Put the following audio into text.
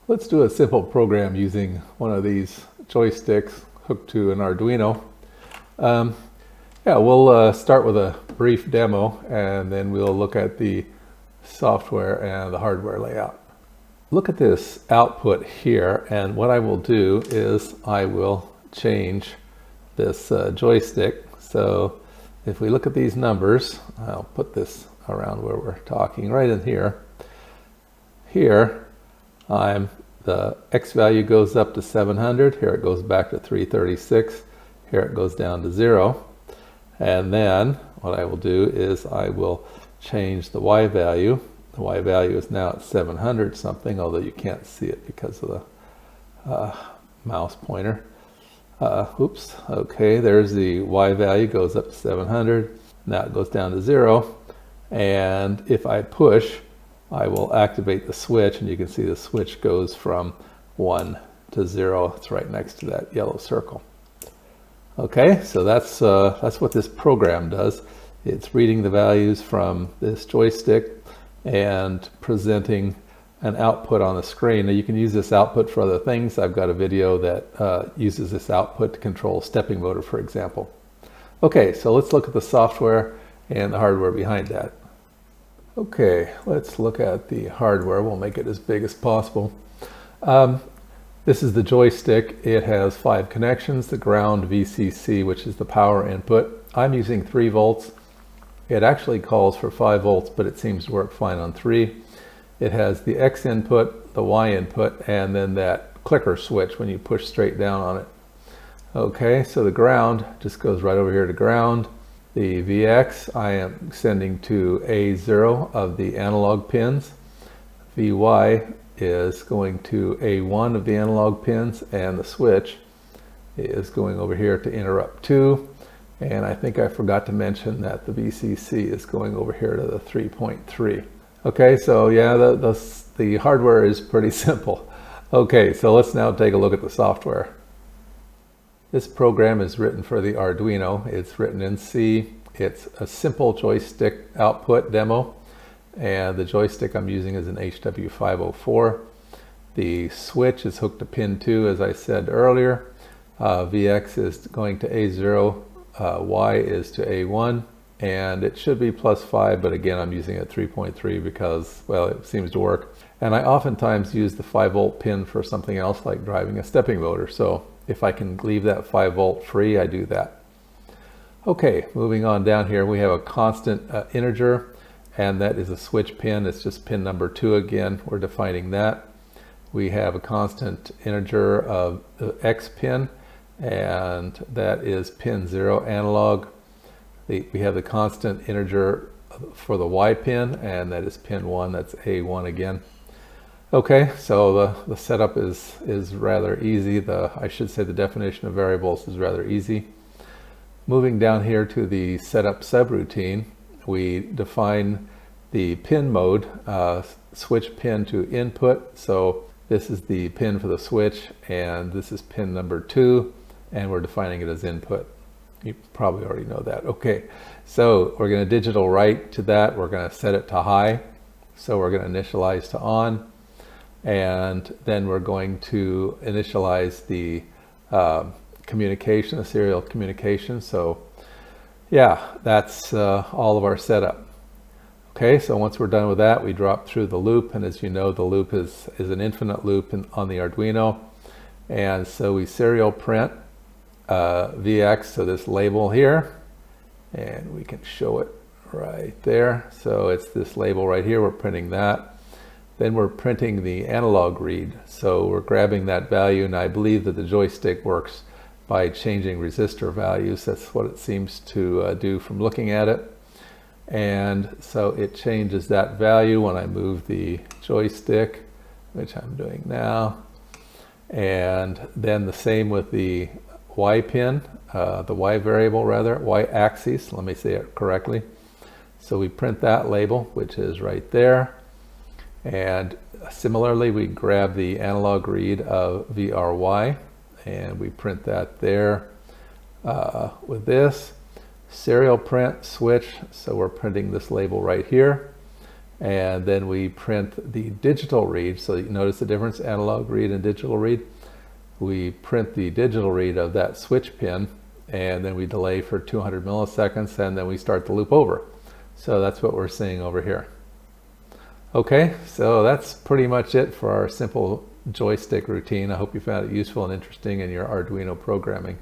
Let's do a simple program using one of these joysticks hooked to an Arduino. We'll start with a brief demo and then we'll look at the software and the hardware layout. Look at this output here, and what I will do is I will change this joystick. So if we look at these numbers, I'll put this around where we're talking, right in here. Here, the X value goes up to 700. Here it goes back to 336. Here it goes down to 0. And then what I will do is I will change the Y value. The Y value is now at 700 something, although you can't see it because of the mouse pointer. Oops. Okay, there's the Y value, goes up to 700. Now it goes down to 0. And if I push, I will activate the switch, and you can see the switch goes from 1 to 0. It's right next to that yellow circle. Okay, so that's what this program does. It's reading the values from this joystick and presenting an output on the screen. Now you can use this output for other things. I've got a video that uses this output to control stepping motor, for example. Okay, so let's look at the software and the hardware behind that. Okay, let's look at the hardware. We'll make it as big as possible. This is the joystick. It has 5 connections, the ground, VCC, which is the power input. I'm using 3 volts. It actually calls for 5 volts, but it seems to work fine on 3. It has the X input, the Y input, and then that clicker switch when you push straight down on it. Okay, so the ground just goes right over here to ground. The VX I am sending to A0 of the analog pins. VY is going to A1 of the analog pins, and the switch is going over here to interrupt 2. And I think I forgot to mention that the VCC is going over here to the 3.3. Okay, so yeah, the hardware is pretty simple. Okay, so let's now take a look at the software. This program is written for the Arduino. It's written in C. It's a simple joystick output demo, and the joystick I'm using is an HW504. The switch is hooked to pin 2, as I said earlier. VX is going to A0, Y is to A1, and it should be +5, but again I'm using it 3.3 because, well, it seems to work. And I oftentimes use the 5 volt pin for something else like driving a stepping motor, so if I can leave that 5 volt free, I do that. Okay, moving on down here, we have a constant integer, and that is a switch pin. It's just pin number 2 again. We're defining that. We have a constant integer of the X pin, and that is pin 0 analog. We have the constant integer for the Y pin, and that is pin 1. That's A1 again. Okay, so the setup is rather easy. I should say the definition of variables is rather easy. Moving down here to the setup subroutine, we define the pin mode, switch pin to input. So this is the pin for the switch, and this is pin number 2, and we're defining it as input. You probably already know that. Okay, so we're going to digital write to that. We're going to set it to high. So we're going to initialize to on. And then we're going to initialize the communication, the serial communication. So yeah, that's all of our setup. Okay, so once we're done with that, we drop through the loop, and as you know, the loop is an infinite loop on the Arduino. And so we serial print VX, so this label here, and we can show it right there. So it's this label right here, we're printing that. Then we're printing the analog read. So we're grabbing that value, and I believe that the joystick works by changing resistor values. That's what it seems to do from looking at it. And so it changes that value when I move the joystick, which I'm doing now. And then the same with the Y pin, the Y variable rather, Y axis, let me say it correctly. So we print that label, which is right there. And similarly, we grab the analog read of VRY, and we print that there with this. Serial print switch, so we're printing this label right here. and then we print the digital read. So you notice the difference, analog read and digital read. We print the digital read of that switch pin, and then we delay for 200 milliseconds, and then we start the loop over. So that's what we're seeing over here. Okay, so that's pretty much it for our simple joystick routine. I hope you found it useful and interesting in your Arduino programming.